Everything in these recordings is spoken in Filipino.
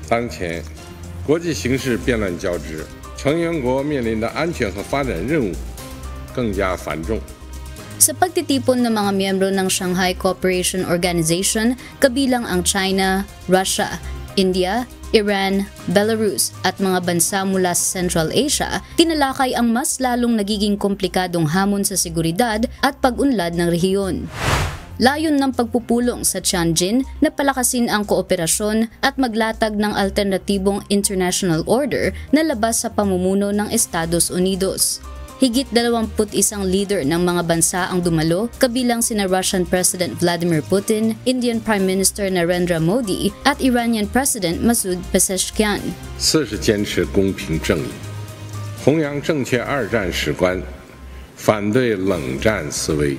当前，国际形势变乱交织，成员国面临的安全和发展任务更加繁重。 Sa pagtitipon ng mga miyembro ng Shanghai Cooperation Organization, kabilang ang China, Russia, India, Iran, Belarus at mga bansa mula sa Central Asia, tinalakay ang mas lalong nagiging komplikadong hamon sa seguridad at pag-unlad ng rehiyon. Layon ng pagpupulong sa Tianjin na palakasin ang kooperasyon at maglatag ng alternatibong international order na labas sa pamumuno ng Estados Unidos. Higit 21 leader ng mga bansa ang dumalo, kabilang sina Russian President Vladimir Putin, Indian Prime Minister Narendra Modi at Iranian President Masoud Pezeshkian. 四是坚持公平正义，弘扬正确二战史观，反对冷战思维、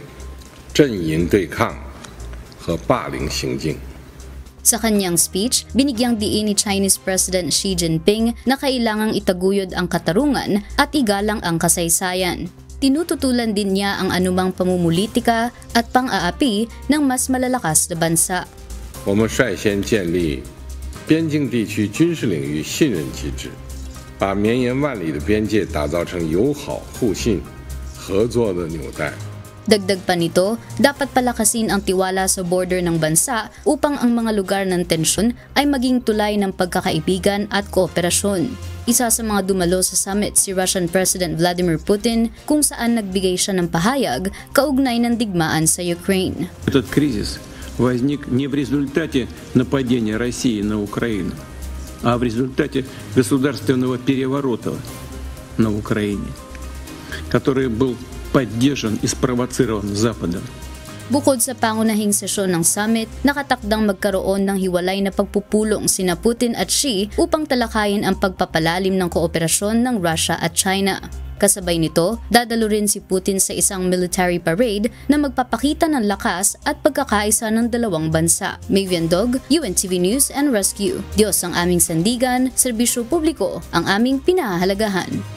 阵营对抗和霸凌行径。 Sa kanyang speech, binigyang diin ni Chinese President Xi Jinping na kailangang itaguyod ang katarungan at igalang ang kasaysayan. Tinututulan din niya ang anumang pamumulitika at pang-aapi ng mas malalakas na bansa. 我们率先建立边境地区军事领域信任机制，把绵延万里的边界打造成友好、互信、合作的纽带。 Dagdag pa nito, dapat palakasin ang tiwala sa border ng bansa upang ang mga lugar ng tensyon ay maging tulay ng pagkakaibigan at kooperasyon. Isa sa mga dumalo sa summit si Russian President Vladimir Putin kung saan nagbigay siya ng pahayag kaugnay ng digmaan sa Ukraine. Этот кризис возник не в результате нападения России на Украину, а в результате государственного переворота на Украине, который был поддержан и спровоцирован Западом. Bukod sa pangunahing sesyon ng summit, nakatakdang magkaroon ng hiwalay na pagpupulong sina Putin at Xi upang talakayin ang pagpapalalim ng kooperasyon ng Russia at China. Kasabay nito, dadalo rin si Putin sa isang military parade na magpapakita ng lakas at pagkakaisa ng dalawang bansa. Mavian Dog, UNTV News and Rescue. Diyos ang aming sandigan, serbisyo publiko ang aming pinahahalagahan.